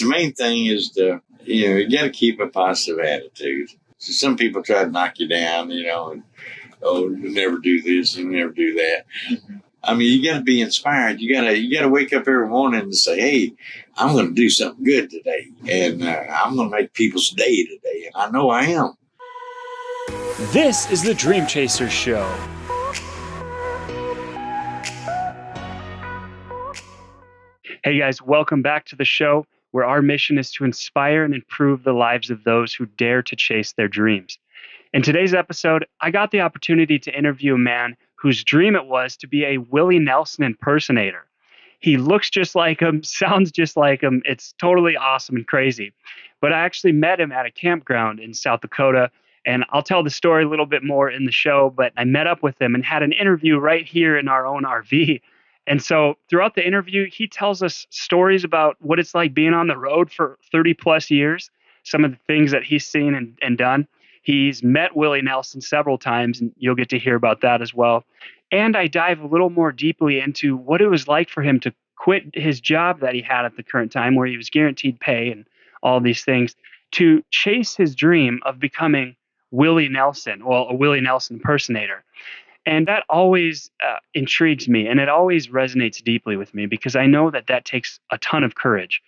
the main thing is you got to keep a positive attitude. So some people try to knock you down, and, you never do this, you never do that. I mean, you got to be inspired. You got to wake up every morning and say, hey, I'm going to do something good today. And I'm going to make people's day today. And I know I am. This is the Dream Chasers Show. Hey guys, welcome back to the show where our mission is to inspire and improve the lives of those who dare to chase their dreams. In today's episode, I got the opportunity to interview a man whose dream it was to be a Willie Nelson impersonator. He looks just like him, sounds just like him. It's totally awesome and crazy. But I actually met him at a campground in South Dakota, and I'll tell the story a little bit more in the show, but I met up with him and had an interview right here in our own RV. And so throughout the interview, he tells us stories about what it's like being on the road for 30 plus years, some of the things that he's seen and done. He's met Willie Nelson several times, and you'll get to hear about that as well. And I dive a little more deeply into what it was like for him to quit his job that he had at the current time, where he was guaranteed pay and all these things, to chase his dream of becoming Willie Nelson, a Willie Nelson impersonator. And that always intrigues me, and it always resonates deeply with me because I know that takes a ton of courage.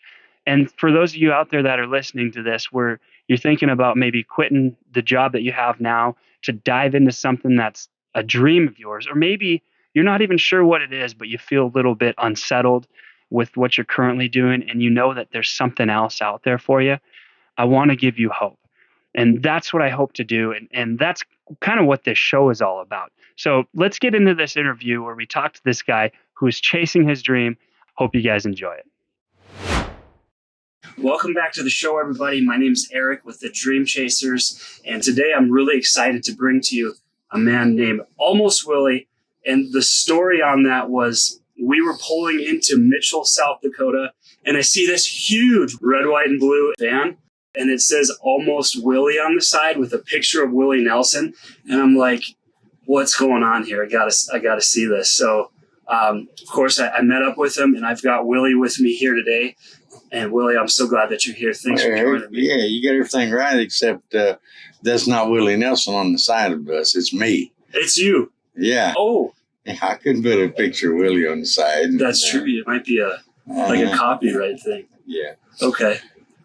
And for those of you out there that are listening to this, where you're thinking about maybe quitting the job that you have now to dive into something that's a dream of yours, or maybe you're not even sure what it is, but you feel a little bit unsettled with what you're currently doing, and you know that there's something else out there for you, I want to give you hope. And that's what I hope to do. And that's kind of what this show is all about. So let's get into this interview where we talk to this guy who's chasing his dream. Hope you guys enjoy it. Welcome back to the show, everybody. My name's Eric with the Dream Chasers. And today I'm really excited to bring to you a man named Almost Willie. And the story on that was we were pulling into Mitchell, South Dakota, and I see this huge red, white, and blue van. And it says Almost Willie on the side with a picture of Willie Nelson. And I'm like, what's going on here? I gotta see this. So, of course, I met up with him, and I've got Willie with me here today. And Willie, I'm so glad that you're here. Thanks for joining me. Yeah, you got everything right, except that's not Willie Nelson on the side of us. It's me. It's you. Yeah. Oh. I couldn't put a picture of Willie on the side. That's true. It might be a copyright thing. Yeah. Okay.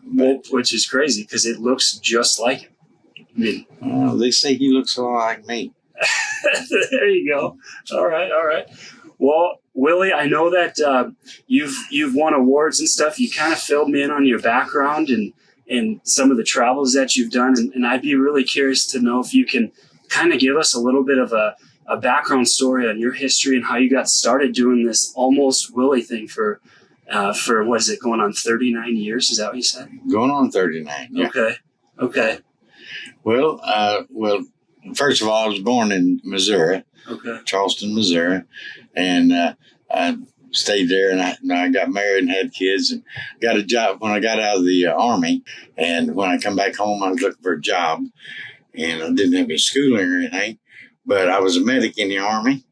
Well, which is crazy because it looks just like him. I mean, they say he looks a lot like me. There you go. All right. Well, Willie, I know that you've won awards and stuff. You kind of filled me in on your background and some of the travels that you've done, and I'd be really curious to know if you can kind of give us a little bit of a background story on your history and how you got started doing this Almost Willie thing for what is it, going on 39 years? Is that what you said? Going on 39. Yeah. Okay. Well, first of all, I was born in Missouri, Charleston, Missouri, and I stayed there, and I got married and had kids, and got a job when I got out of the Army. And when I come back home, I was looking for a job, and I didn't have any schooling or anything, but I was a medic in the Army,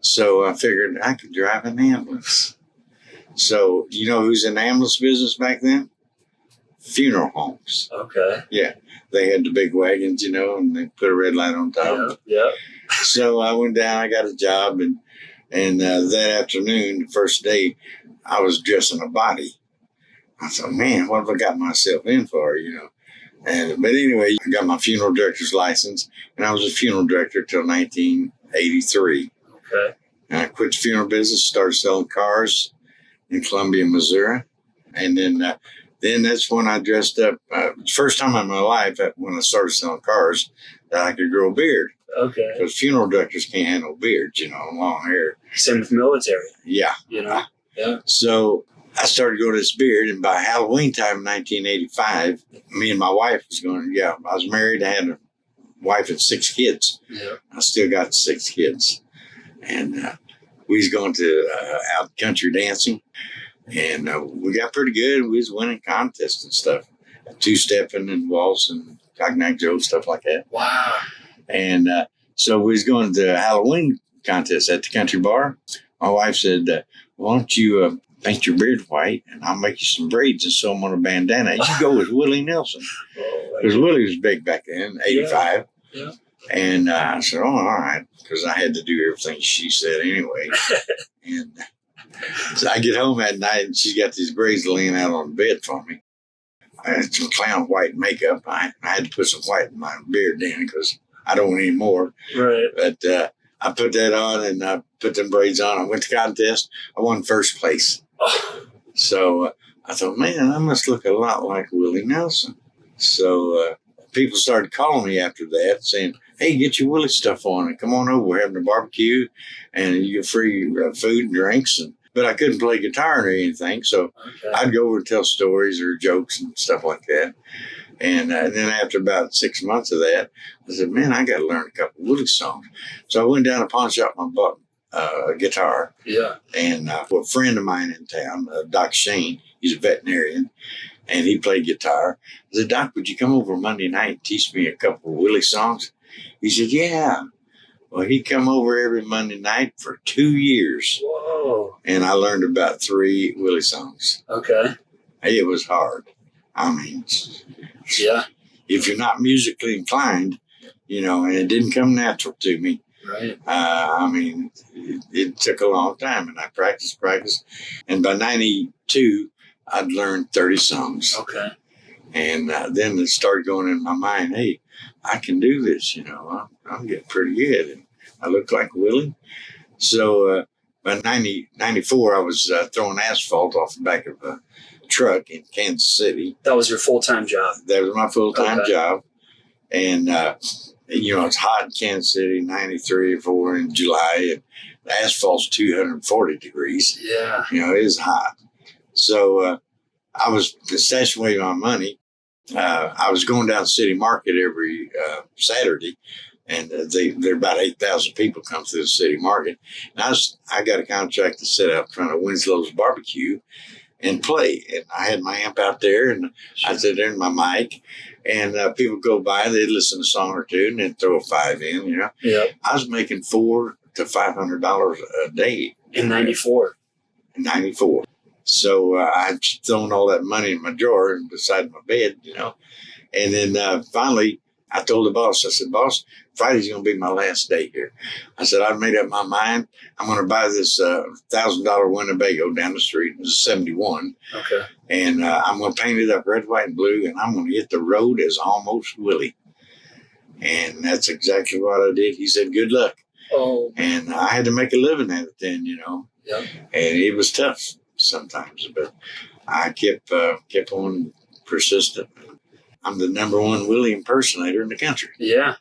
so I figured I could drive an ambulance. So, you know who's in the ambulance business back then? Funeral homes. Okay. Yeah. They had the big wagons, and they put a red light on top. Yeah. So I went down, I got a job, and that afternoon, the first day, I was dressing a body. I thought, man, what have I got myself in for, But anyway, I got my funeral director's license, and I was a funeral director till 1983. Okay. And I quit the funeral business, started selling cars in Columbia, Missouri. And then that's when I dressed up. First time in my life when I started selling cars that I could grow a beard. Okay. Because funeral directors can't handle beards, long hair. Same with military. Yeah. Yeah. So I started to grow this beard, and by Halloween time in 1985, me and my wife I was married. I had a wife and 6 kids. Yeah. I still got 6 kids. And we was going to out country dancing. And we got pretty good. We was winning contests and stuff. 2-stepping and waltzing, cognac Joe, stuff like that. Wow. And so we was going to a Halloween contest at the country bar. My wife said, why don't you paint your beard white, and I'll make you some braids and sew them on a bandana. You go as Willie Nelson. Because Willie was big back then, 85. Yeah. And I said, all right, because I had to do everything she said anyway. And so I get home at night, and she's got these braids laying out on the bed for me. I had some clown white makeup. I had to put some white in my beard then because I don't want any more. Right. But I put that on, and I put them braids on. I went to contest. I won first place. So I thought, man, I must look a lot like Willie Nelson. So people started calling me after that, saying, hey, get your Willie stuff on and come on over. We're having a barbecue, and you get free food and drinks. But I couldn't play guitar or anything, so I'd go over and tell stories or jokes and stuff like that. And then after about 6 months of that, I said, man, I got to learn a couple Willie songs. So I went down to the pawn shop and bought a guitar. Yeah. And a friend of mine in town, Doc Shane, he's a veterinarian, and he played guitar. I said, Doc, would you come over Monday night and teach me a couple of Willie songs? He said, yeah. Well, he come over every Monday night for 2 years. Whoa. And I learned about 3 Willie songs. Okay. It was hard. I mean, yeah. If you're not musically inclined, and it didn't come natural to me. Right. I mean, it took a long time, and I practiced. And by 92, I'd learned 30 songs. Okay. And then it started going in my mind, hey, I can do this, I'm getting pretty good. And I look like Willie. So by 94, I was throwing asphalt off the back of a truck in Kansas City. That was your full-time job? That was my full-time job. And, it's hot in Kansas City, 93 or 4 in July, and the asphalt's 240 degrees. Yeah. It is hot. So I was stashing away my money. I was going down to City Market every Saturday, and there are about 8,000 people come through the City Market. And I got a contract to sit out in front of Winslow's Barbecue and play. And I had my amp out there, and I'd sit there in my mic, and people go by, they'd listen to a song or two, and then throw a 5 in, Yeah. I was making $400 to $500 a day. In 94? In 94. So I'd thrown all that money in my drawer and beside my bed, And then finally, I told the boss, I said, boss, Friday's going to be my last day here. I said, I've made up my mind. I'm going to buy this $1,000 Winnebago down the street. It was a 71. Okay. And I'm going to paint it up red, white, and blue, and I'm going to hit the road as Almost Willie. And that's exactly what I did. He said, good luck. Oh. And I had to make a living at it then, Yeah. And it was tough sometimes, but I kept on persistent. I'm the #1 Willie impersonator in the country. Yeah.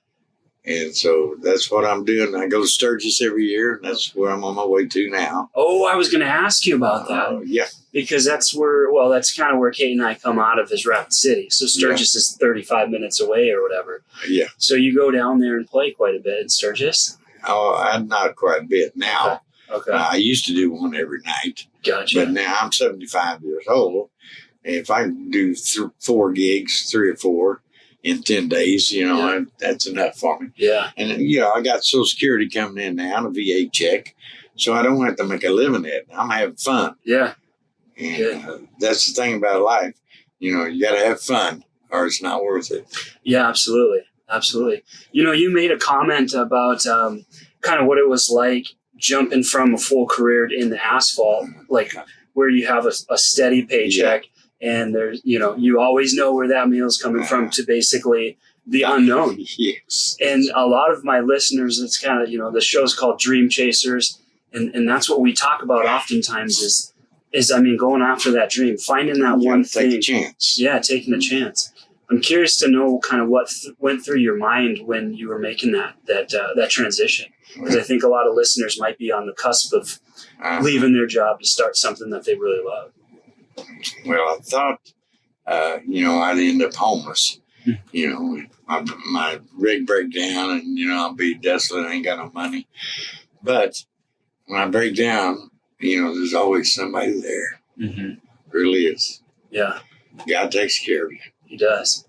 And so that's what I'm doing. I go to Sturgis every year, and that's where I'm on my way to now. Oh, I was going to ask you about that. Yeah. Because that's kind of where Kate and I come out of, is Rapid City. So Sturgis is 35 minutes away or whatever. Yeah. So you go down there and play quite a bit in Sturgis? Oh, I'm not quite a bit now. Okay. I used to do one every night. Gotcha. But now I'm 75 years old. And if I can do 4 gigs, 3 or 4 in 10 days, that's enough for me. Yeah. And, I got Social Security coming in now, a VA check. So I don't have to make a living at it. I'm having fun. Yeah. And that's the thing about life. You got to have fun or it's not worth it. Yeah, absolutely. Absolutely. You made a comment about kind of what it was like jumping from a full career in the asphalt, like where you have a steady paycheck and there's, you always know where that meal's coming from, to basically the unknown. Yes. And a lot of my listeners, it's kind of, the show's called Dream Chasers. And that's what we talk about oftentimes is going after that dream, finding that one thing. Take a chance. Yeah, taking a chance. I'm curious to know kind of what went through your mind when you were making that transition. Because I think a lot of listeners might be on the cusp of leaving their job to start something that they really love. Well, I thought, I'd end up homeless. My rig break down and, I'll be desolate. I ain't got no money. But when I break down, there's always somebody there. Mm-hmm. Really is. Yeah. God takes care of you. He does.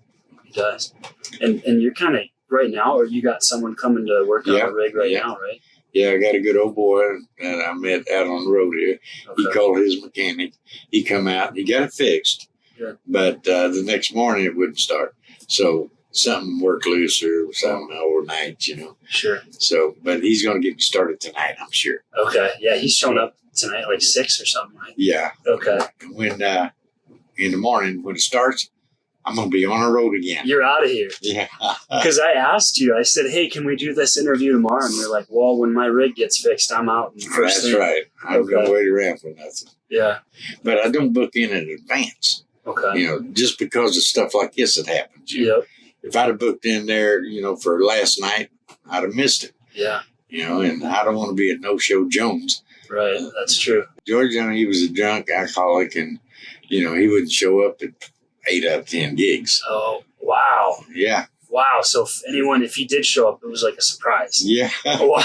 And you're kind of right now, or you got someone coming to work on the rig now, right? Yeah, I got a good old boy that I met out on the road here. Okay. He called his mechanic. He come out. He got it fixed. Good. But the next morning it wouldn't start. So something worked loose or something overnight, you know. Sure. So, but he's going to get me started tonight, I'm sure. Okay. Yeah, he's showing up tonight like 6 or something, right? Yeah. Okay. When in the morning when it starts, I'm going to be on the road again. You're out of here. Yeah. Because I asked you, I said, hey, can we do this interview tomorrow? And you're like, well, when my rig gets fixed, I'm out. That's right. I'm going to wait around for nothing. Yeah. But I don't book in advance. Okay. You know, just because of stuff like this that happens. Yep. If I'd have booked in there, you know, for last night, I'd have missed it. Yeah. You know, and I don't want to be a no-show Jones. Right. That's true. George, he was a drunk alcoholic, and, you know, he wouldn't show up at 8 out of 10 gigs. Oh, wow. Yeah. Wow. So if he did show up, it was like a surprise. Yeah. Wow.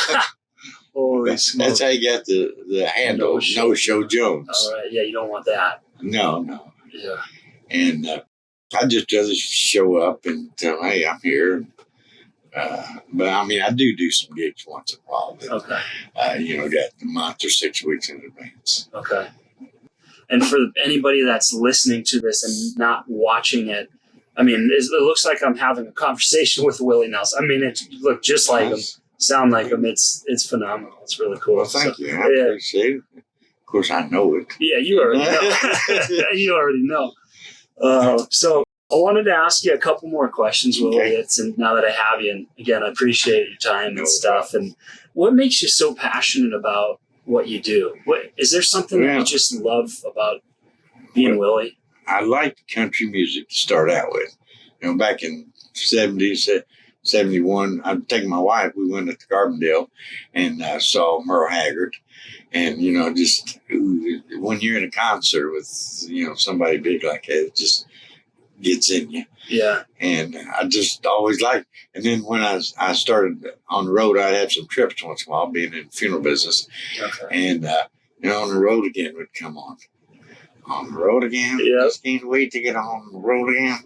Holy smokes. That's how you got the handle, no-show Jones. All right. Yeah, you don't want that. No. Yeah. And I just rather show up and tell them, hey, I'm here. But I mean, I do some gigs once in a while. But, okay. You know, got a month or 6 weeks in advance. Okay. And for anybody that's listening to this and not watching it, I mean, it looks like I'm having a conversation with Willie Nelson. I mean, it looked just like him, sound like him. It's phenomenal. It's really cool. Well, thank you. I appreciate it. Of course, I know it. Yeah, you already know. You already know. So I wanted to ask you a couple more questions, Willie. Okay. And now that I have you, and again, I appreciate your time and stuff. And what makes you so passionate about what you do? Is there something that you just love about being Willie? I liked country music to start out with. You know, back in 70s, 71, I'd taken my wife. We went to Carbondale and saw Merle Haggard. And, you know, just when you're in a concert with, you know, somebody big like that, it just gets in you. Yeah. And I just always liked. And then when I started on the road, I'd have some trips once in a while, being in the funeral business. Okay. And, you know, On the Road Again would come on. On the Road Again? Yeah. Just can't wait to get on the road again.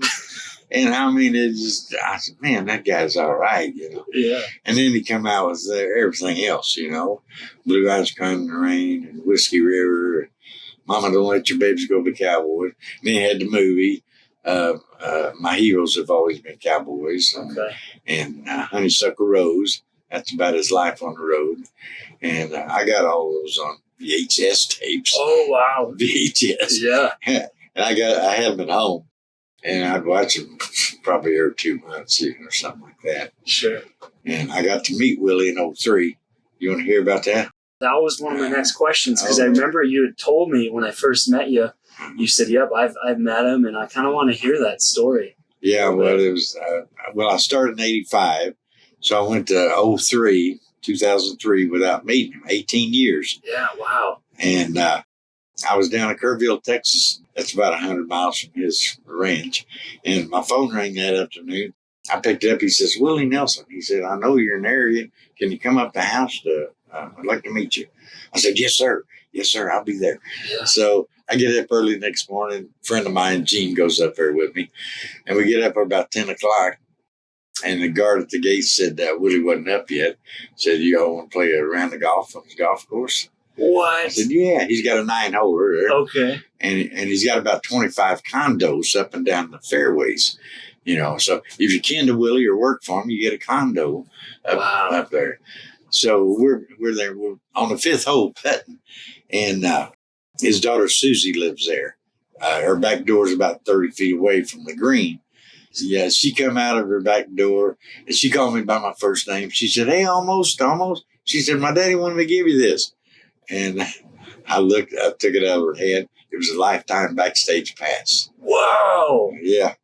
And I mean, I said, man, that guy's all right, you know. Yeah. And then he come out with everything else, you know. Blue Eyes Crying in the Rain and Whiskey River. And Mama Don't Let Your Babies Go Be Cowboys. And then he had the movie. My heroes have always been cowboys. And Honeysuckle Rose. That's about his life on the road. And I got all those on VHS tapes. Oh, wow. VHS. Yeah. And I had them at home. And I'd watch them probably every 2 months or something like that. Sure. And I got to meet Willie in 2003. You want to hear about that? That was one of my next questions, because I remember you had told me when I first met you, you said, yep, I've met him, and I kind of want to hear that story. Yeah, well, it was, I started in 85, so I went to 2003 without meeting him, 18 years. Yeah, wow. And I was down in Kerrville, Texas. That's about 100 miles from his ranch. And my phone rang that afternoon. I picked it up. He says, Willie Nelson. He said, I know you're in the area. Can you come up the house? I'd like to meet you. I said, yes, sir. Yes, sir. I'll be there. Yeah. So I get up early the next morning. A friend of mine, Gene, goes up there with me. And we get up about 10 o'clock. And the guard at the gate said that Willie wasn't up yet. Said, you all want to play a round of golf on his golf course? What? I said, yeah. He's got a 9-holer there. Okay. And he's got about 25 condos up and down the fairways. You know, so if you're kin to Willie or work for him, you get a condo up there. So we're there. We're on the 5th hole putting. And his daughter Susie lives there. Her back door is about 30 feet away from the green. Yeah, she come out of her back door and she called me by my first name. She said, hey, almost. She said, my daddy wanted me to give you this. And I took it out of her hand. It was a lifetime backstage pass. Whoa. Yeah.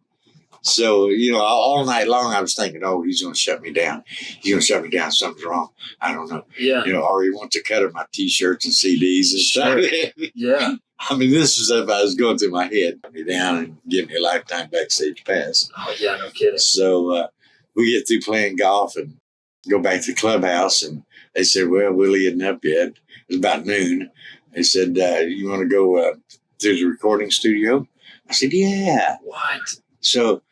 So, you know, all night long I was thinking, oh, he's going to shut me down. He's going to shut me down. Something's wrong. I don't know. Yeah. You know, or he wants to cut up my T-shirts and CDs and stuff. Yeah. I mean, this was stuff I was going through my head. Put me down and give me a lifetime backstage pass. Oh, yeah, no kidding. So we get through playing golf and go back to the clubhouse. And they said, well, Willie isn't up yet. It was about noon. They said, you want to go to the recording studio? I said, yeah. What? So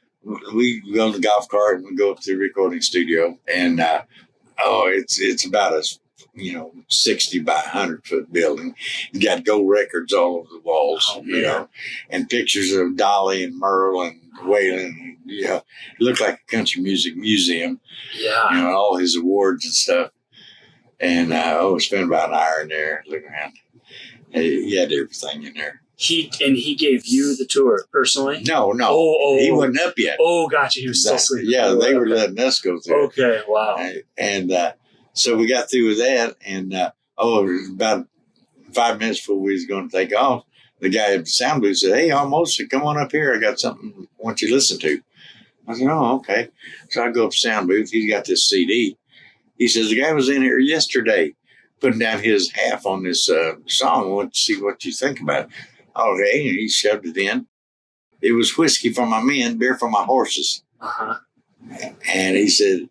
we go on the golf cart and we go up to the recording studio. And, it's about a 60 by 100-foot building. He's got gold records all over the walls, and pictures of Dolly and Merle and Waylon. It looked like a country music museum. Yeah. All his awards and stuff. And spent about an hour in there looking around. He had everything in there. He gave you the tour personally? No. He wasn't up yet. Oh, gotcha. He was still sleeping. Yeah, they were letting us go through. Okay, wow. And so we got through with that, and it was about 5 minutes before we was going to take off. The guy at the sound booth said, "Hey, Almost, come on up here. I got something I want you to listen to." I said, "Oh, okay." So I go up to the sound booth. He's got this CD. He says, "The guy was in here yesterday putting down his half on this song. I want to see what you think about it." Okay, and he shoved it in. It was whiskey for my men, beer for my horses. Uh-huh. And he said,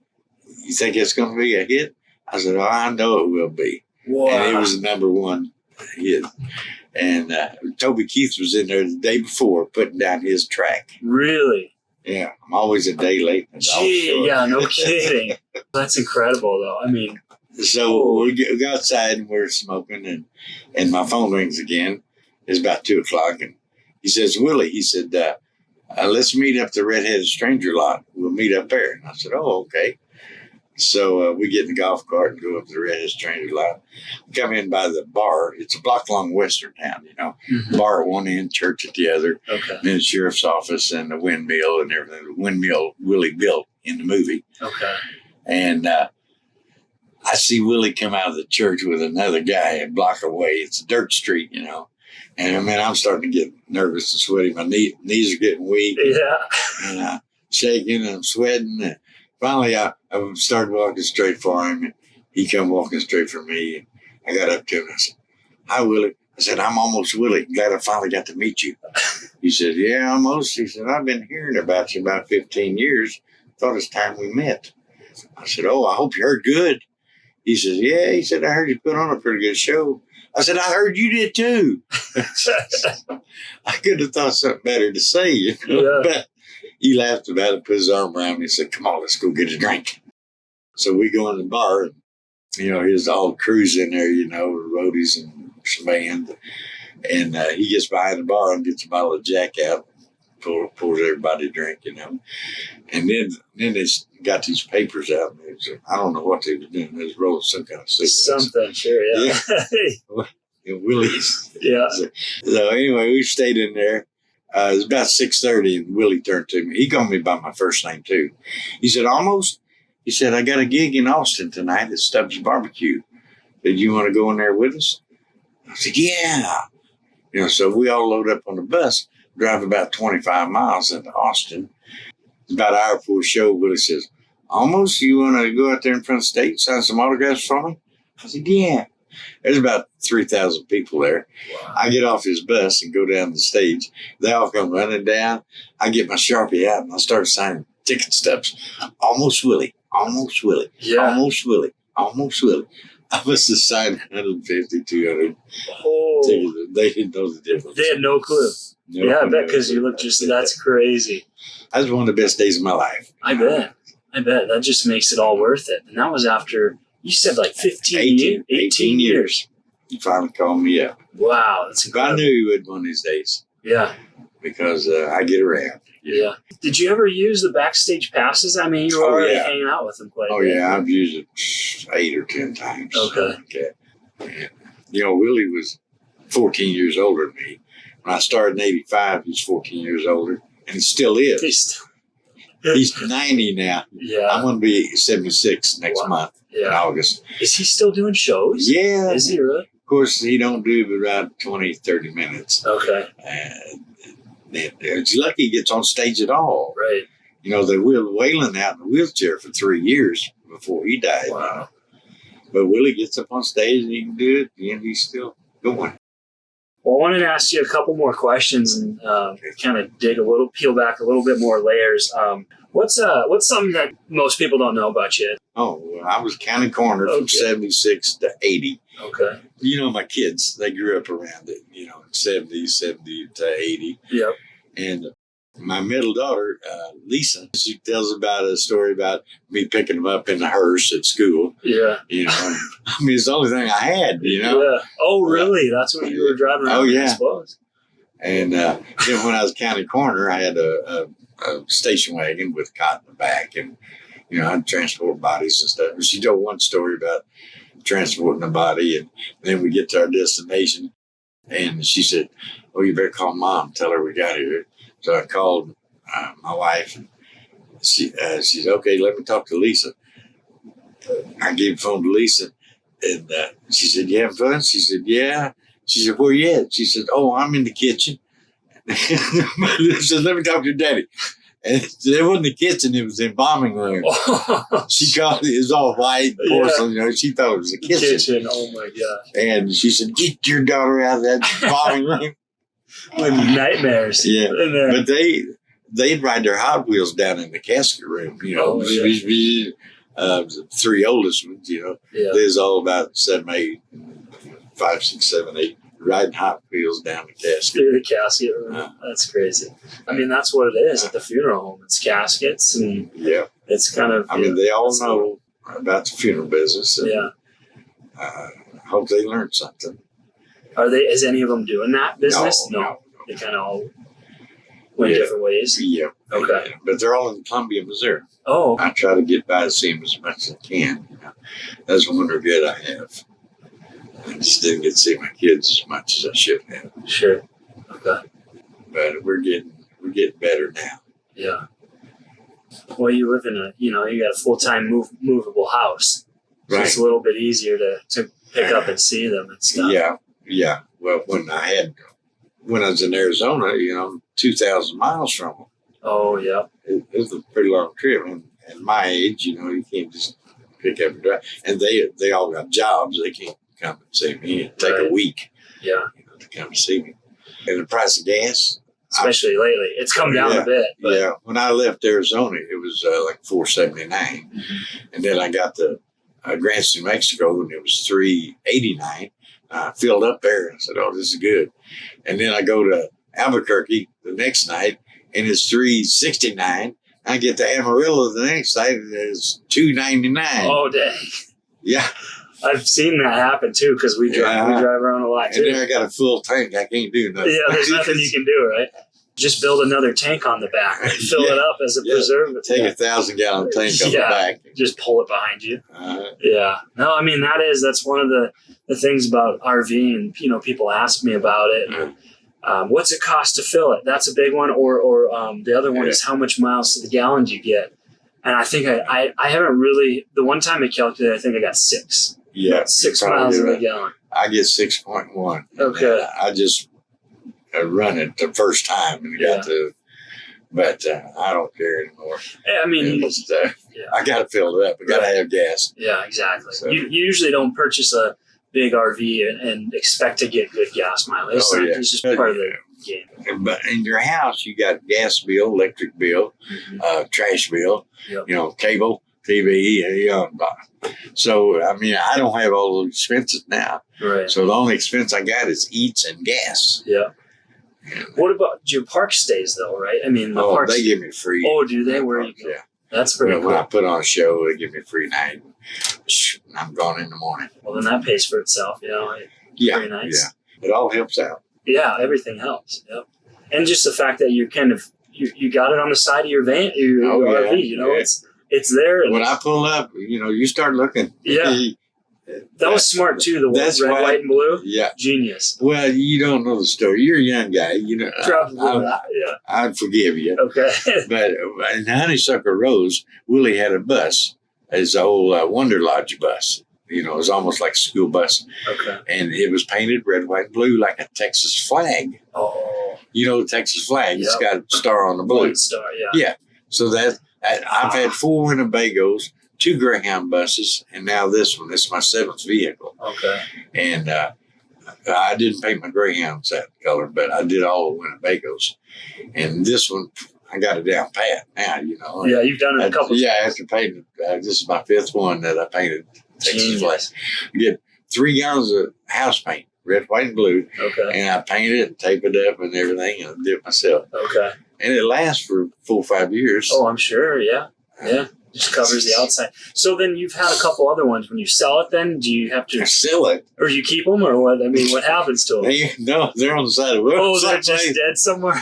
"You think it's going to be a hit?" I said, "Oh, I know it will be." Wow. And it was the #1 hit. And Toby Keith was in there the day before putting down his track. Really? Yeah, I'm always a day late. Gee, yeah, no kidding. That's incredible, though. I mean. So we go outside and we're smoking, and my phone rings again. It's about 2 o'clock, and he says, "Willie," he said, "let's meet up the Red-Headed Stranger lot. We'll meet up there." And I said, "Oh, okay." So we get in the golf cart and go up to the Red-Headed Stranger lot. We come in by the bar. It's a block long western town, Mm-hmm. Bar at one end, church at the other. Okay. Then the sheriff's office and the windmill and everything. The windmill Willie built in the movie. Okay. And I see Willie come out of the church with another guy a block away. It's a dirt street, And I mean, I'm starting to get nervous and sweaty. My knees are getting weak. Yeah. And I'm shaking and I'm sweating. And finally, I started walking straight for him. And he come walking straight for me. And I got up to him and I said, "Hi, Willie." I said, "I'm Almost Willie. Glad I finally got to meet you." He said, "Yeah, Almost." He said, "I've been hearing about you about 15 years. Thought it's time we met." I said, "Oh, I hope you heard good." He says, "Yeah." He said, "I heard you put on a pretty good show." I said, "I heard you did too." I could have thought something better to say, Yeah. But he laughed about it, put his arm around me and said, "Come on, let's go get a drink." So we go in the bar, and, here's all the crews in there, roadies and some band. And he gets behind the bar and gets a bottle of Jack out, pours everybody a drink, And then they got these papers out. And I don't know what they were doing. They was rolling some kind of cigarettes. Something, sure, yeah. Willie's. Yeah. So anyway, we stayed in there. It was about 6:30, and Willie turned to me. He called me by my first name, too. He said, "Almost," he said, "I got a gig in Austin tonight at Stubbs Barbecue. Did you want to go in there with us?" I said, "Yeah." So we all load up on the bus, drive about 25 miles into Austin. About an hour before the show, Willie says, "Almost, you want to go out there in front of the stage, sign some autographs for me?" I said, "Yeah." There's about 3,000 people there. Wow. I get off his bus and go down the stage. They all come running down. I get my Sharpie out and I start signing ticket stubs. "Almost Willie, Almost Willie, Yeah. Almost Willie, Almost Willie." I must have signed 150, 200 Oh. tickets. They didn't know the difference. They had no clue. No Yeah, I one bet knew because the you look difference. that's crazy. That was one of the best days of my life. I bet. That just makes it all worth it. And that was after, you said 18 years. He finally called me up. Wow, that's But I incredible. knew he would one of these days Yeah. because I get around. Yeah. Did you ever use the backstage passes? I mean, you were already yeah. hanging out with them quite a Oh, bit. yeah, I've used it 8 or 10 times. Okay. And, Willie was 14 years older than me. When I started in 85, he's 14 years older, and he still is. He's 90 now. Yeah. I'm going to be 76 next month in Yeah. August. Is he still doing shows? Yeah. Is he really? Of course, he don't do but about 20, 30 minutes. Okay. It's lucky he gets on stage at all. Right. They wheeled Waylon out in a wheelchair for 3 years before he died. Wow. But Willie gets up on stage and he can do it, and he's still going. Well, I wanted to ask you a couple more questions and kind of peel back a little bit more layers. What's something that most people don't know about you? Oh, well, I was county coroner from 76 to 80. Okay. My kids, they grew up around it, 70 to 80. Yep. And My middle daughter, Lisa, she tells about a story about me picking them up in the hearse at school. Yeah. You know, I mean, it's the only thing I had, you know. Yeah. Oh, really? That's what you were driving around, I suppose. And then when I was county coroner, I had a station wagon with cot in the back, and, you know, I'd transport bodies and stuff. And she told one story about transporting a body, and then we get to our destination, and she said, "Oh, you better call Mom, tell her we got here." So I called my wife, and she said, "Okay, let me talk to Lisa." I gave the phone to Lisa, and she said, "You having fun?" She said, "Yeah." She said, "Where you at?" She said, "Oh, I'm in the kitchen." I said, "Let me talk to your daddy." And it wasn't the kitchen, it was the embalming room. She called it was all white porcelain, you know, she thought it was a kitchen. Oh my gosh. And she said, "Get your daughter out of that embalming room." With nightmares. Yeah. But they'd ride their Hot Wheels down in the casket room, you know. The three oldest ones, you know. Yeah. They was all about 7, 8, 5, 6, 7, 8. Riding Hot Wheels down the casket. Through the casket room. That's crazy. I mean, that's what it is at the funeral home. It's caskets, and it's kind of. I mean, they all know about the funeral business. And, hope they learned something. Are they? Is any of them doing that business? No. They kind of all went different ways. Yeah. Okay. Yeah. But they're all in Columbia, Missouri. Oh. I try to get by to see them as much as I can. You know? That's one regret I have. I just didn't get to see my kids as much as I should have. Sure. Okay. But we're getting better now. Yeah. Well, you live in you got a full-time movable house. So it's a little bit easier to pick up and see them and stuff. Yeah. Well, when I was in Arizona, you know, 2,000 miles from them. Oh, yeah. It was a pretty long trip. And at my age, you know, you can't just pick up and drive. And they all got jobs. They can't come and see me. It'd take a week, you know, to come and see me. And the price of gas, especially lately, it's come down a bit. But. Yeah, when I left Arizona, it was like $4.79, and then I got to Grants, New Mexico, and it was $3.89. I filled up there and said, "Oh, this is good." And then I go to Albuquerque the next night, and it's $3.69. I get to Amarillo the next night, and it's $2.99. Oh, dang! Yeah. I've seen that happen too because we drive around a lot too. And then I got a full tank. I can't do nothing. Yeah, there's nothing you can do, right? Just build another tank on the back and fill it up as a preservative. Take a 1,000-gallon tank on the back. Just pull it behind you. Yeah. No, I mean that's one of the things about RVing. You know, people ask me about it. What's it cost to fill it? That's a big one. Or the other one is how much miles to the gallon do you get? And I think I haven't really. The one time I calculated, I think I got 6. Yeah, 6 miles to the gallon. I get 6.1. Okay. I just run it the first time and got to, but I don't care anymore. I mean, I got to fill it up. I got to have gas. Yeah, exactly. So. You usually don't purchase a big RV and expect to get good gas mileage. It's just part of the game. But in your house, you got gas bill, electric bill, trash bill, you know, cable, TV, so, I mean, I don't have all those expenses now. Right. So the only expense I got is eats and gas. Yeah. What about your park stays, though, right? I mean, the parks. They give me free. Oh, do they? Where you go? Yeah. That's pretty cool. When I put on a show, they give me a free night. I'm gone in the morning. Well, then that pays for itself, you know. Free nights. Yeah. It all helps out. Yeah, everything helps. Yep. And just the fact that you kind of, you got it on the side of your van, your RV, you know, it's there. And when I pull up, you know, you start looking. Yeah. That was smart too. The red, white, and blue. Yeah. Genius. Well, you don't know the story. You're a young guy. You know. Probably I'd forgive you. Okay. But in Honeysuckle Rose, Willie had a bus. It's an old Wonder Lodge bus. You know, it was almost like a school bus. Okay. And it was painted red, white, and blue like a Texas flag. Oh. You know the Texas flag. Yep. It's got a star on the blue. White star, yeah. Yeah. So I've had 4 Winnebagos, 2 Greyhound buses, and now this one. This is my 7th vehicle. Okay. And I didn't paint my Greyhounds that color, but I did all the Winnebagos. And this one, I got it down pat now, you know. Yeah, you've done it a couple times. Yeah, after painting, this is my 5th one that I painted Texas flag. You get 3 gallons of house paint, red, white, and blue. Okay. And I painted it and taped it up and everything, and I did it myself. Okay. and it lasts for 4 or 5 years. Oh, I'm sure. Yeah. Yeah. Just covers the outside. So then you've had a couple other ones. When you sell it, then do you have to sell it, or do you keep them, or what? I mean, what happens to them? No, they're on the side of the road. Oh, they're just dead somewhere.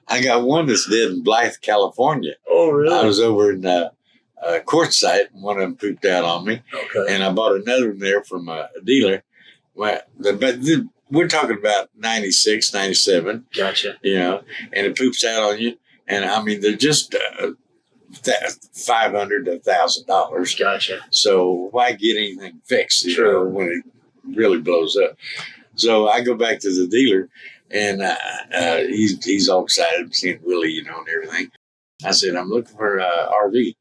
I got one that's dead in Blythe, California. Oh, really? I was over in Quartzsite, and one of them pooped out on me. Okay. And I bought another one there from a dealer. Well, but we're talking about 96, 97. Gotcha. You know, and it poops out on you. And I mean, they're just $500 to $1,000. Gotcha. So why get anything fixed, you True. know, when it really blows up? So I go back to the dealer, and he's all excited seeing Willie, you know, and everything. I said, I'm looking for an RV.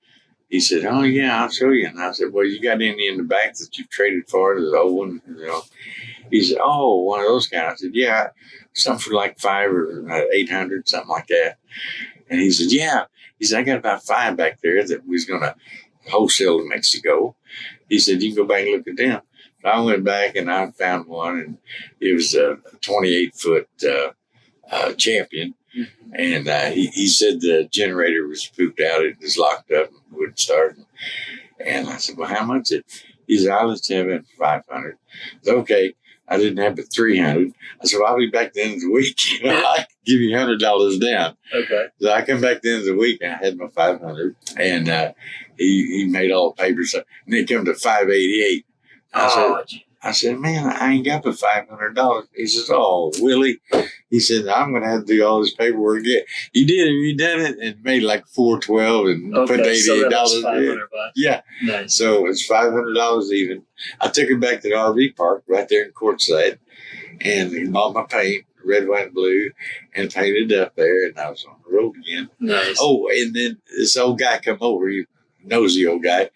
He said, oh, yeah, I'll show you. And I said, well, you got any in the back that you've traded for, the old one, you know? He said, oh, one of those guys. I said, yeah, something for like $500 or $800, something like that. And he said, yeah. He said, I got about 5 back there that we was going to wholesale to Mexico. He said, you can go back and look at them. So I went back and I found one, and it was a 28-foot champion. And he said the generator was pooped out. It was locked up and wouldn't start. And I said, well, how much it? He said, I'll just have it for $500. I said, okay. I didn't have but $300. I said, well, I'll be back at the end of the week. You know, I can give you $100 down. Okay. So I come back at the end of the week, and I had my $500, and he made all the papers. And it come to $588. I said, man, I ain't got but $500. He says, oh, Willie. He said, I'm going to have to do all this paperwork again. You did it. You done it, and made like $412 and put $88 so in. Yeah. Nice. So it's $500 even. I took it back to the RV park right there in Quartzsite, and he bought my paint, red, white, and blue, and painted it up there, and I was on the road again. Nice. Oh, and then this old guy come over, he nosy old guy,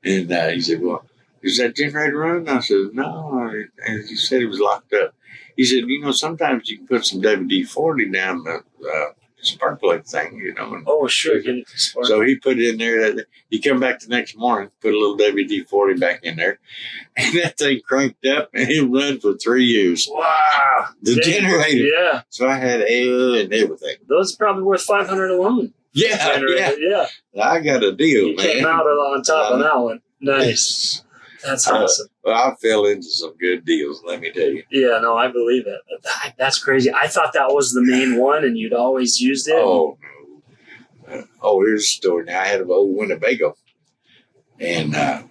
and he said, well, is that generator running? I said, no. And he said it was locked up. He said, you know, sometimes you can put some WD-40 down the spark plug thing, you know. And oh, sure. Get it to spark. so he put it in there. He come back the next morning, put a little WD-40 back in there, and that thing cranked up, and it run for 3 years. Wow. The generator. Yeah. So I had air and everything. Those are probably worth $500 alone. Yeah. I got a deal, you man. Came out on top on that one. Nice. That's awesome. Well, I fell into some good deals, let me tell you. Yeah, no, I believe it. That's crazy. I thought that was the main one, and you'd always used it. Oh, no. Here's a story. Now, I had an old Winnebago, and I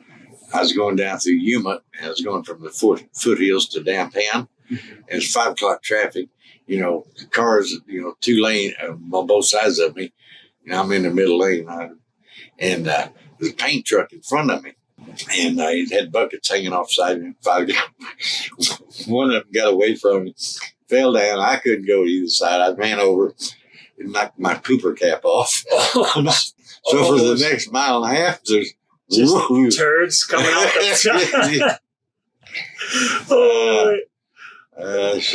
was going down through Yuma, and I was going from the foothills to downtown, and it's 5 o'clock traffic. You know, the cars, you know, 2 lanes on both sides of me, and I'm in the middle lane. And there's a paint truck in front of me. And it had buckets hanging off the side of it. One of them got away from me, fell down. I couldn't go to either side. I ran over and knocked my pooper cap off. So for the next mile and a half, there's just turds coming out the And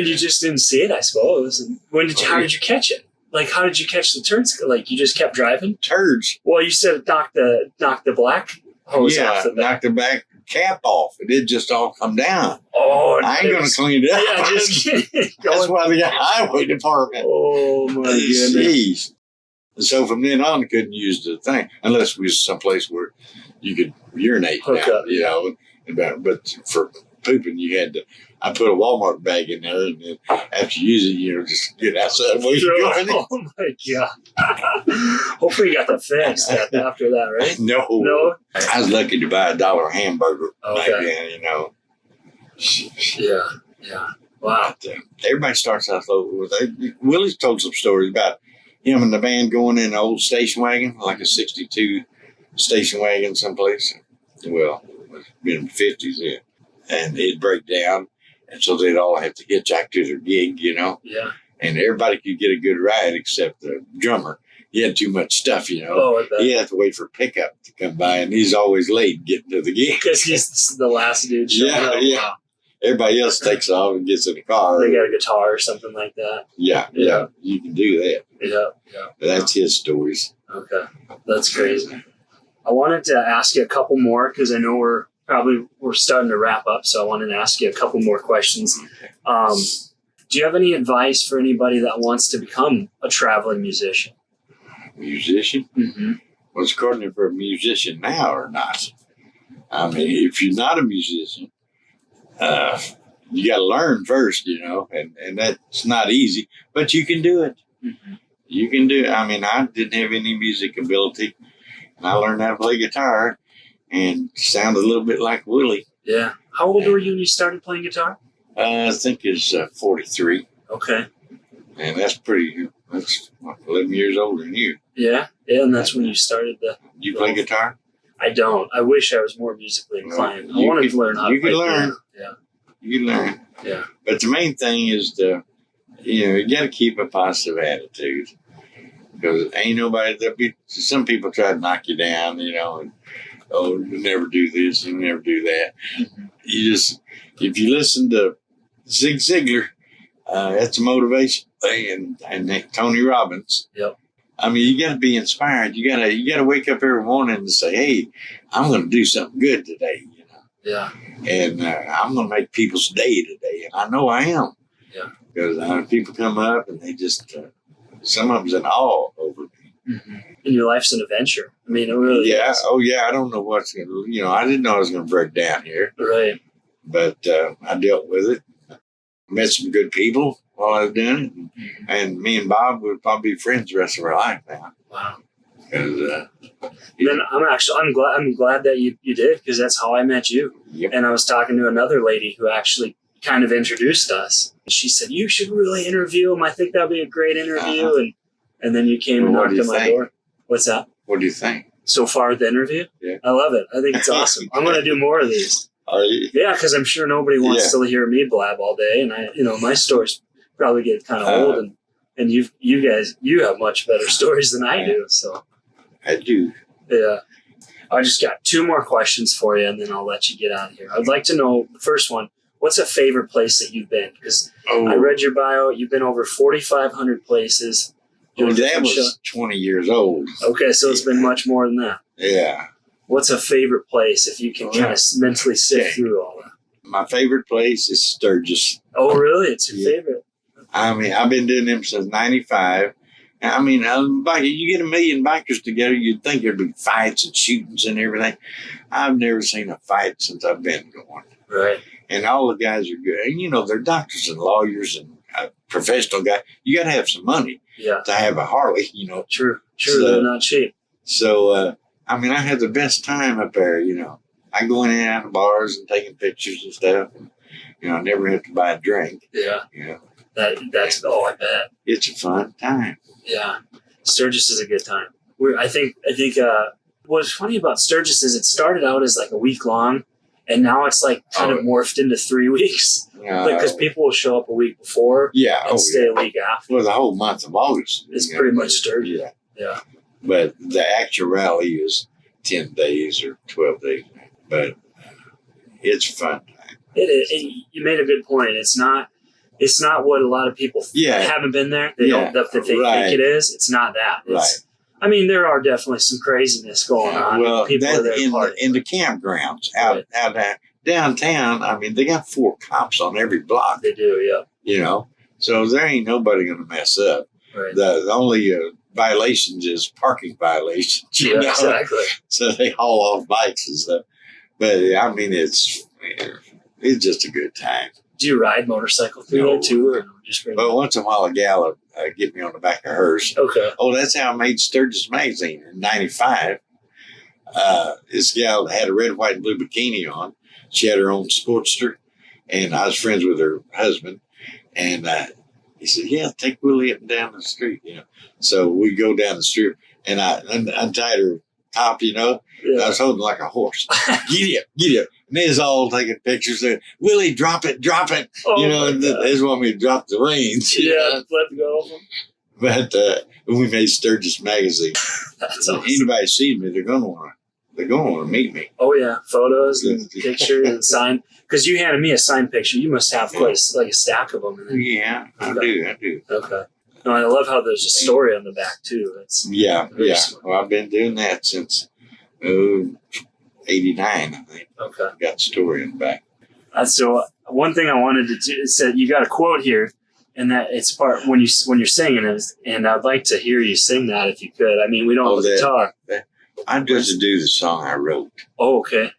you just didn't see it, I suppose. And how did you catch it? Like, how did you catch the turds? Like, you just kept driving? Turds. Well, you said it knocked the black hose off the back. Knocked the back cap off. It did just all come down. Oh, I ain't going to clean it up. Yeah, just That's why they got highway department. Oh, my goodness. Jeez. And so from then on, I couldn't use the thing unless we was someplace where you could urinate down, you know. But for pooping, you had to. I put a Walmart bag in there, and then after you use it, you know, just get outside where you're going. Oh my God! Hopefully, you got that fixed after that, right? No. I was lucky to buy a $1 hamburger back then, you know. Yeah. Wow. But, everybody starts out slow. Willie's told some stories about him and the band going in an old station wagon, like a '62 station wagon someplace. Well, it's been in the '50s, yeah. And it'd break down. And so they'd all have to hitchhike to their gig, you know? Yeah. And everybody could get a good ride except the drummer. He had too much stuff, you know? Oh, he had to wait for pickup to come by, and he's always late getting to the gig. Because he's the last dude showing up. Yeah. Everybody else takes off and gets in the car. They got a guitar or something like that. Yeah. You can do that. Yeah. That's his stories. Okay. That's crazy. I wanted to ask you a couple more because I know we're starting to wrap up, so I wanted to ask you a couple more questions. Do Do you have any advice for anybody that wants to become a traveling musician? Musician? Mm-hmm. Well, it's according if you're a musician now or not. I mean, if you're not a musician, you got to learn first, and that's not easy, but you can do it. Mm-hmm. You can do it. I mean, I didn't have any music ability, and I learned how to play guitar and sounded a little bit like Willie. Yeah. How old were you when you started playing guitar? I think it's 43. Okay. And that's 11 years older than you. Yeah, and that's when you started You play guitar? I don't. I wish I was more musically inclined. I wanted to learn how to play learn. piano. Yeah. You can learn. Yeah. But the main thing is you got to keep a positive attitude. Because ain't nobody, some people try to knock you down, and, oh, you never do this, you never do that. Mm-hmm. If you listen to Zig Ziglar, that's a motivation thing, and Tony Robbins. Yep. I mean, you got to be inspired. You got to wake up every morning and say, "Hey, I'm going to do something good today." Yeah. And I'm going to make people's day today, and I know I am. Yeah. Because people come up and they just some of them's in awe over me. Mm-hmm. And your life's an adventure. I mean, it really is. Oh yeah. I don't know what's going to. I didn't know I was going to break down here. Right. But I dealt with it. Met some good people while I was doing it. Mm-hmm. And me and Bob would probably be friends the rest of our life now. Wow. Because then I'm glad that you did, because that's how I met you. Yep. And I was talking to another lady who actually kind of introduced us. She said, "You should really interview him. I think that'd be a great interview." Uh-huh. And then you came and knocked on my door. What's that? What do you think? So far, the interview? Yeah. I love it. I think it's awesome. I'm going to do more of these. Are you? Yeah, because I'm sure nobody wants to hear me blab all day, and my stories probably get kind of old, and you guys have much better stories than I do. So I do. Yeah, I just got 2 more questions for you, and then I'll let you get out of here. I'd like to know, the first one: what's a favorite place that you've been? Because I read your bio. You've been over 4,500 places. Well, that was 20 years old. Okay, so it's been much more than that. Yeah. What's a favorite place, if you can kind of mentally sift through all that? My favorite place is Sturgis. Oh, really? It's your favorite? I mean, I've been doing them since 95. I mean, you get 1 million bikers together, you'd think there'd be fights and shootings and everything. I've never seen a fight since I've been going. Right. And all the guys are good. And, they're doctors and lawyers and professional guys. You got to have some money to have a Harley, True. So, they're not cheap. So, I had the best time up there, I go in and out of bars and taking pictures and stuff. And, I never have to buy a drink. Yeah. That's I bet. It's a fun time. Yeah. Sturgis is a good time. I think what's funny about Sturgis is it started out as like a week long, and now it's like kind of morphed into 3 weeks. Because people will show up a week before and stay a week after. Well, the whole month of August. It's pretty much Sturgis. Yeah. But the actual rally is 10 days or 12 days. But it's fun time. You made a good point. It's not what a lot of people haven't been there. They don't think it is. It's not that. It's, there are definitely some craziness going on. Well, people are there in the campgrounds out downtown, they got 4 cops on every block. They do, yeah. So there ain't nobody going to mess up. Right. The only violations is parking violations. Exactly. So they haul off bikes and stuff. But it's just a good time. Do you ride motorcycle through there too, or just? Well, once in a while, a gal would get me on the back of hers. Okay. Oh, that's how I made Sturgis magazine in '95. This gal had a red, white, and blue bikini on. She had her own Sportster, and I was friends with her husband. And he said, "Yeah, take Willie up and down the street." So we go down the street, and I untied her top. Yeah. I was holding like a horse. Get up. And they was all taking pictures saying, "Willie, drop it. Oh And they want me to drop the reins. Yeah, let go of them. But we made Sturgis magazine. That's awesome. Anybody sees me, they're gonna want to meet me. Oh yeah, photos and pictures and sign. Because you handed me a signed picture. You must have quite a stack of them. Yeah, I do. Okay. No, I love how there's a story on the back too. That's yeah. Well, I've been doing that since 89, I think. Okay. Got the story in the back. So one thing I wanted to do is that you got a quote here, And that it's part when you're singing it, and I'd like to hear you sing that if you could. I mean, we don't have a guitar. I just do the song I wrote. Oh, okay.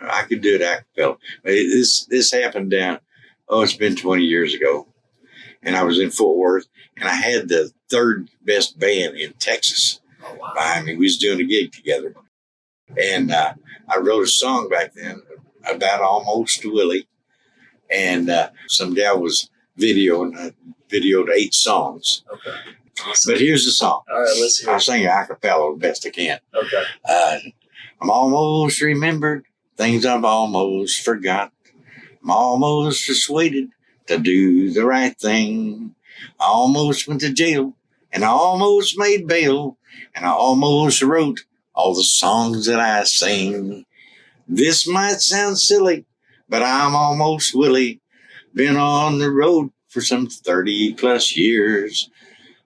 I could do it a cappella. This happened it's been 20 years ago. And I was in Fort Worth, and I had the third best band in Texas behind me. We was doing a gig together. And I wrote a song back then about Almost Willie. And some gal was videoed 8 songs. Okay. Awesome. But here's the song. All right, let's hear it. I'll sing a cappella the best I can. Okay. I'm almost remembered things I've almost forgot. I'm almost persuaded to do the right thing. I almost went to jail, and I almost made bail, and I almost wrote all the songs that I sing. This might sound silly, but I'm almost Willie. Been on the road for some 30 plus years.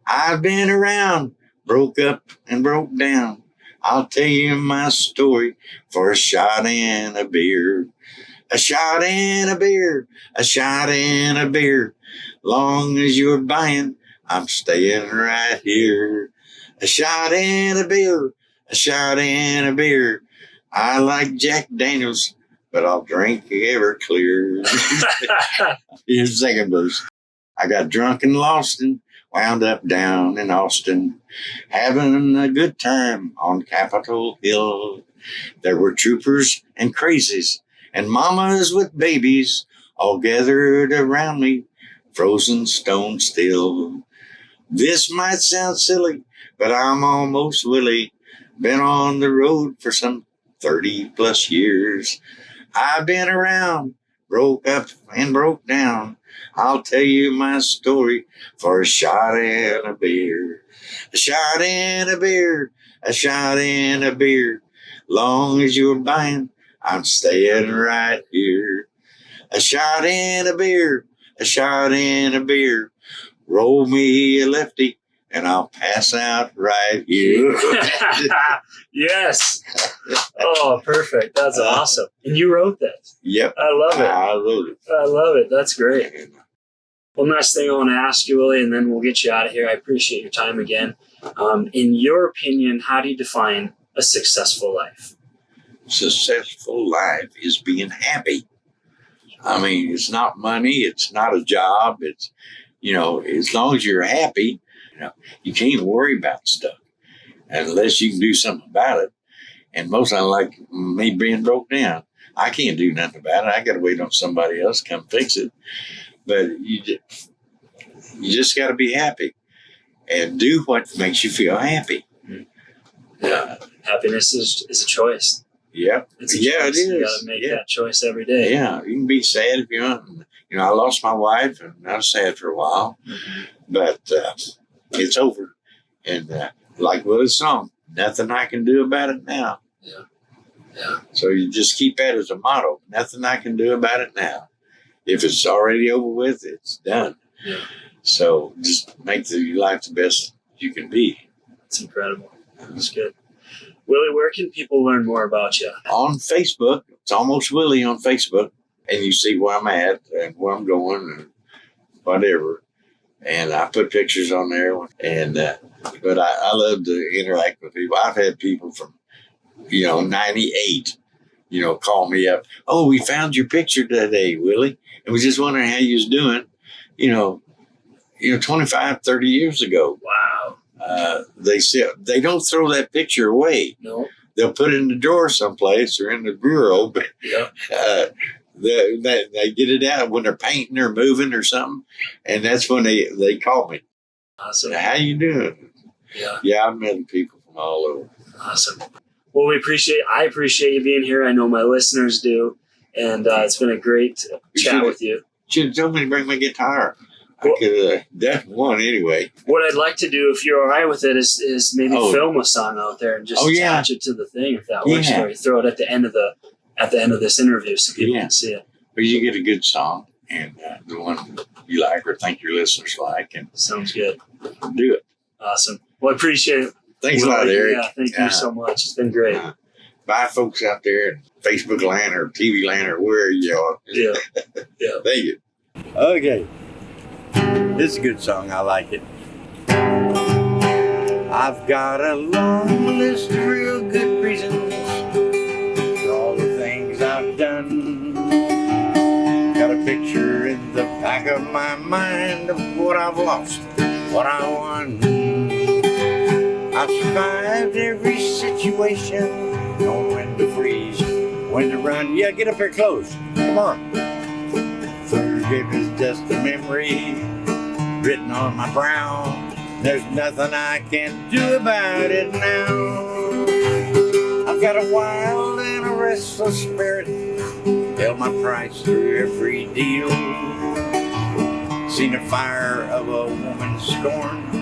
I've been around, broke up and broke down. I'll tell you my story for a shot and a beer. A shot and a beer, a shot and a beer. Long as you're buying, I'm staying right here. A shot and a beer, a shot and a beer. I like Jack Daniels, but I'll drink Everclear. Here's the second verse. I got drunk and lost and wound up down in Austin, having a good time on Capitol Hill. There were troopers and crazies and mamas with babies all gathered around me, frozen stone still. This might sound silly, but I'm almost Willie. Been on the road for some 30 plus years. I've been around, broke up and broke down. I'll tell you my story for a shot and a beer. A shot and a beer, a shot and a beer. Long as you're buying, I'm staying right here. A shot and a beer, a shot and a beer. Roll me a lefty and I'll pass out right here. Yes. Oh, perfect. That's awesome. And you wrote that. Yep. I love it. I wrote it. I love it. That's great. One last thing I want to ask you, Willie, and then we'll get you out of here. I appreciate your time again. In your opinion, how do you define a successful life? Successful life is being happy. I mean, it's not money. It's not a job. It's, as long as you're happy, you can't worry about stuff unless you can do something about it. And most of them, like me being broke down, I can't do nothing about it. I got to wait on somebody else to come fix it. But you just got to be happy and do what makes you feel happy. Yeah. Happiness is a choice. Yep. It's a choice. It is. You got to make that choice every day. Yeah. You can be sad if you want. I lost my wife and I was sad for a while, but it's over. And like Willie's song, nothing I can do about it now. Yeah. Yeah. So you just keep that as a motto. Nothing I can do about it now. If it's already over with, it's done. Yeah. So just make your life the best you can be. That's incredible. That's good. Willie, where can people learn more about you? On Facebook. It's Almost Willie on Facebook. And you see where I'm at and where I'm going and whatever. And I put pictures on there. And but I love to interact with people. I've had people from, 98, call me up. Oh, we found your picture today, Willie. And we're just wondering how you was doing, 25, 30 years ago. Wow. They say they don't throw that picture away. No. They'll put it in the drawer someplace or in the bureau. But Yeah. they get it out when they're painting or moving or something. And that's when they call me. Awesome. How you doing? Yeah. Yeah, I've met people from all over. Awesome. Well, I appreciate you being here. I know my listeners do. And it's been a great chat with you. Should have told me to bring my guitar. I could have done one anyway. What I'd like to do, if you're all right with it, is maybe film a song out there and just attach it to the thing, if that works for you. Throw it at the end of this interview so people can see it. But you get a good song and the one you like or think your listeners like, and sounds good. Do it. Awesome. Well, I appreciate it. Thanks a lot, Eric. Yeah, thank you so much. It's been great. Bye, folks out there in Facebook land or TV land or where you are. Yeah. Thank you. Okay. This is a good song. I like it. I've got a long list of real good reasons for all the things I've done. Got a picture in the back of my mind of what I've lost, what I won. I've survived every situation, knowing when to freeze, when to run. Yeah, get up here close. Come on. Forgiveness is just a memory written on my brow. There's nothing I can do about it now. I've got a wild and a restless spirit, held my price through every deal. Seen the fire of a woman's scorn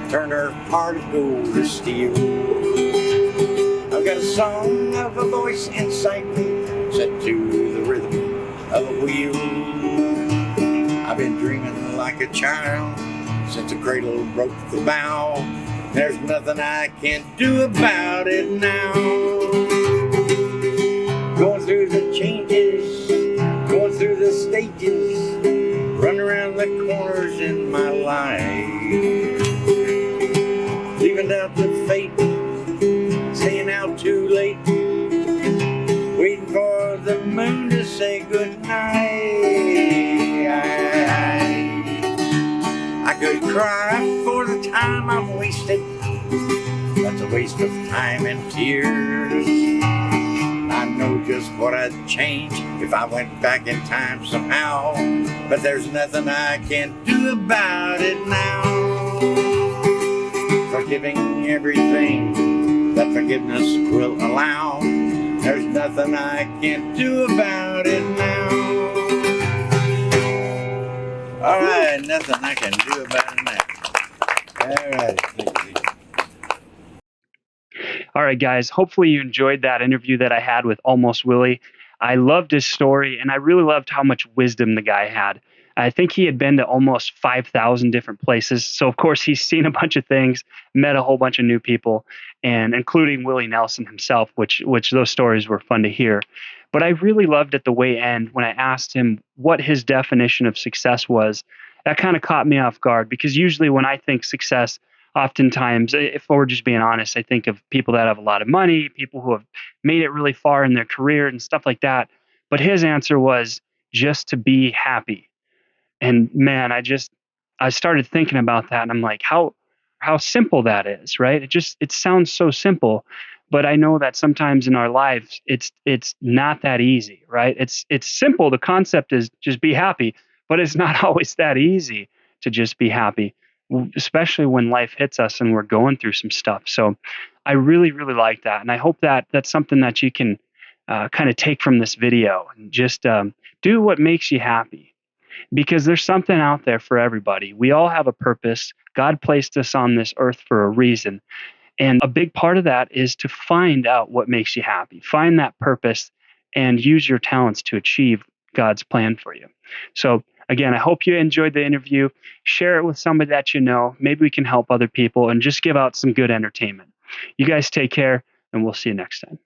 turn her heart of gold to steel. I've got a song of a voice inside me, set to the rhythm of a wheel. I've been dreaming like a child since the cradle broke the bow. There's nothing I can do about it now. Going through the changes, going through the stages, run around the corners in my life. Leaving out the fate, staying out too late, waiting for the moon to say goodnight. I could cry for the time I've wasted. That's a waste of time and tears. I know just what I'd change if I went back in time somehow, but there's nothing I can do about it now. Forgiving everything that forgiveness will allow. There's nothing I can do about it now. All right, nothing I can do about it now. All right. All right, guys. Hopefully you enjoyed that interview that I had with Almost Willie. I loved his story, and I really loved how much wisdom the guy had. I think he had been to almost 5,000 different places. So, of course, he's seen a bunch of things, met a whole bunch of new people, and including Willie Nelson himself, which those stories were fun to hear. But I really loved at the way end when I asked him what his definition of success was. That kind of caught me off guard, because usually when I think success, oftentimes, if we're just being honest, I think of people that have a lot of money, people who have made it really far in their career and stuff like that. But his answer was just to be happy. And man, I started thinking about that, and I'm like, how simple that is, right? It sounds so simple, but I know that sometimes in our lives it's not that easy, right? It's simple. The concept is just be happy, but it's not always that easy to just be happy, especially when life hits us and we're going through some stuff. So I really, really like that. And I hope that that's something that you can kind of take from this video and just do what makes you happy. Because there's something out there for everybody. We all have a purpose. God placed us on this earth for a reason. And a big part of that is to find out what makes you happy. Find that purpose and use your talents to achieve God's plan for you. So again, I hope you enjoyed the interview. Share it with somebody that you know. Maybe we can help other people and just give out some good entertainment. You guys take care, and we'll see you next time.